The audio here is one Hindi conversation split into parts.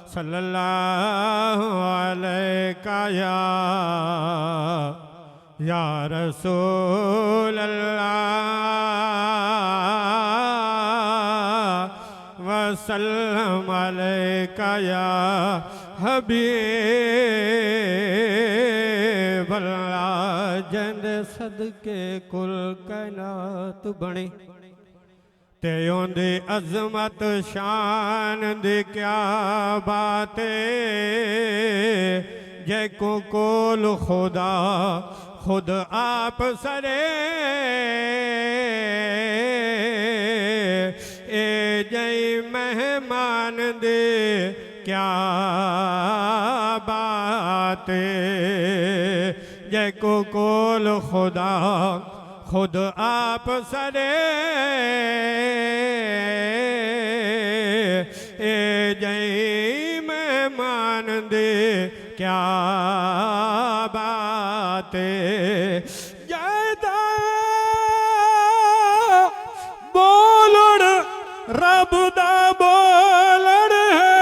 सल्लल्लाहु अलैका या रसूल अल्लाह वसल्लम अलैका या हबीब अल्लाह। जंद सदके कुल कायनात बने ते उंदी अजमत शान दी क्या बात जै को कोल खुदा खुद आप सरे ए जय मेहमान दे क्या बात जै को कोल खुदा खुद आप सरे ए जय मेहमान दे क्या बात जैदा बोलण रब दा बोलण है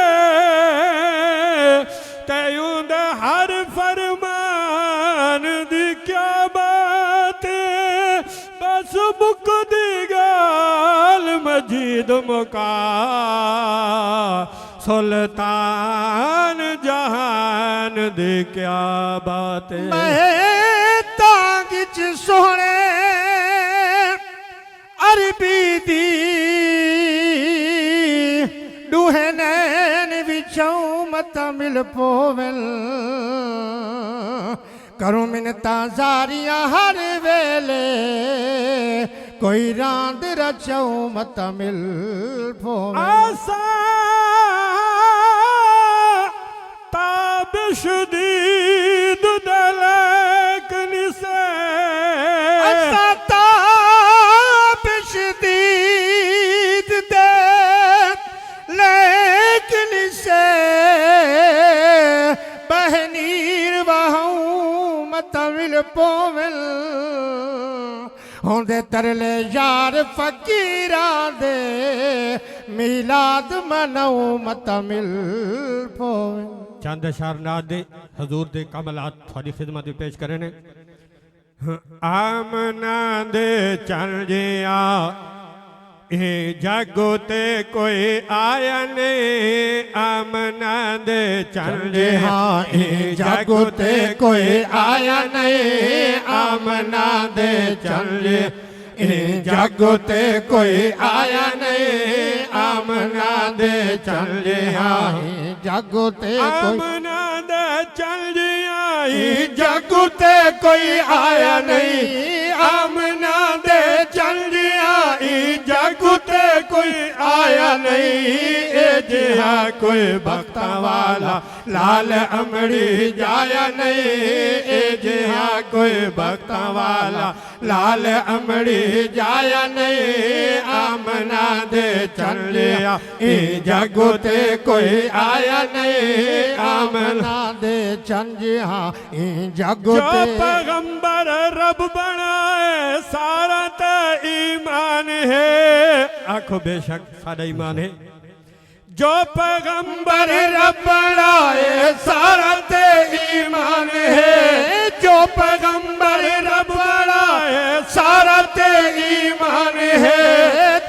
तयूं दे हर फरमान दी क्या बात बस मुक दी गाल मजीद मुका सुल्तान जहान दी क्या बात मैं तांग च सोहणे अरबी दी दूहे नैन विचों मत मिल पोवन करूं मिन्नता ज़ारियां हर वेले कोई रांद रचो मत मिल पोवन आसा ताबिश दीद दलक निसे आसा ताबिश दीद दे लेकिन से बहनीर वहूं मतविल पोवल होंदे तरले यार फकीरां दे मिलाद मनाओ मतमिल पोवल। चंद अशारनात दे हजूर दे कमलात थोड़ी खिदमत में पेश करे ने। आमना दे चल जिया ए जागो ते कोई आया नहीं आमना दे चल जिया ए जागो ते कोई आया नहीं आमना दे चल ए जागो ते कोई आया नहीं आमना दे चल जिया जागो ते आमना दे चल जिया जागो ते कोई आया नहीं आमना दे चल जिया जागो ते कोई आया नहीं ए जिहा कोई भक्ता वाला लाल अमड़ी जाया नहीं ए जिहा कोई भक्ता वाला लाल अमड़ी जाया नहीं आमना दे चल जिया जागो ते कोई आया नहीं आमना दे चंजिहा जागो जो पैगंबर रब बनाए सारा तो ईमान है आखो बेशक सारा ईमान है जो पैगंबर रब बनाए सारा तो ईमान है जो पैगंबर रब बनाए सारा तो ईमान है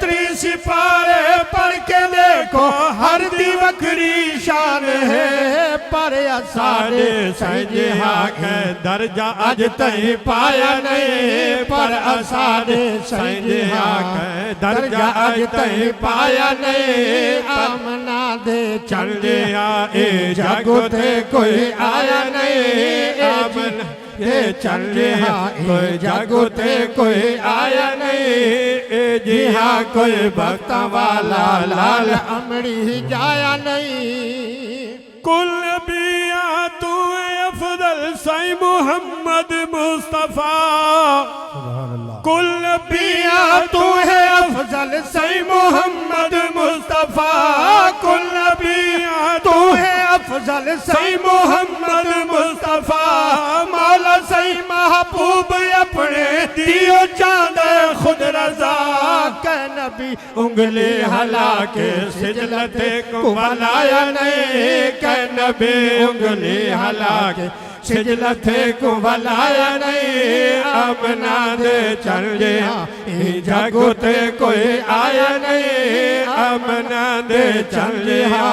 त्रिसिपारे पढ़ के देखो हर दी बकरी शान है पर साढ़े सजहा के दर्जा अज तई पाया नहीं पर साढ़े सजहा के दर्जा अज तई पाया नहीं आमना दे चल जिया ए जागो ते कोई आया नहीं आमना दे चल जिया कोई जागो ते कोई आया नहीं ए जिहा कोई भक्ता वाला लाल अमड़ी जाया नहीं कुल नबिया तू अफजल साईं मोहम्मद मुस्तफा कुल नबिया तू है अफजल साईं मोहम्मद मुस्तफा कुल नबिया तू है फजल सही मोहम्मद मुस्तफा मौला सही महबूब अपने दियो चांद खुद रजा के नबी उंगली हला के सिजलते को बनाया नहीं के नबी उंगली हला के सिजलते को बनाया नहीं आमना दे चल गया जगते कोई आया नहीं आमना दे चल गया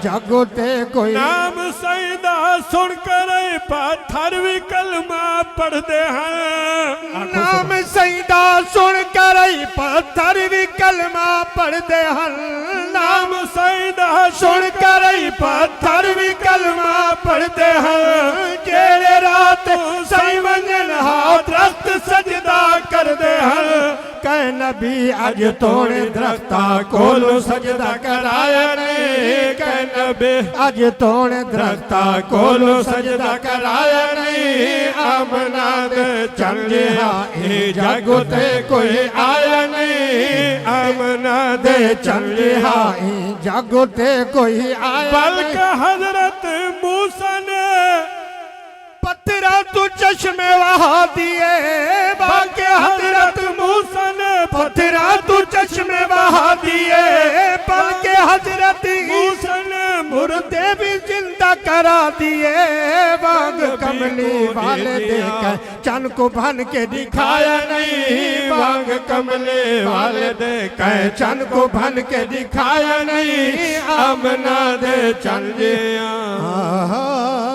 जगते कोई नाम सईदा सुन कर पत्थर भी कलमा पढ़ते हैं नाम सईदा सुन कर पत्थर भी कलमा पढ़ते हैं नाम सईदा सुन कर पत्थर भी कलमा पढ़ते हैं जेड़े रात सही मंजन हाथ दरख्त सजदा कर दे हैं कह नबी अज तोड़े दरख्ता कोलो सजदा कराया नहीं कह नबी अज तोड़े दरख्ता कोलो सजदा कराया नहीं आमना दे चल गया जगते कोई आया नहीं आमना दे चल गया जगते कोई आया बल्कि हजरत मूसा ने पत्थरा तू चश्मे वहा दिए बाकी हजरत मूसा ने पत्थरा तू चश्मे बहा दिए बल्कि हजरत मूसा ने मुर्दे भी जिंदा करा दिए बाग कमली वाले देकर चन को भन के दिखाया नहीं बाग कमले वाले देकर चन को भन के दिखाया नहीं आमना दे चल गया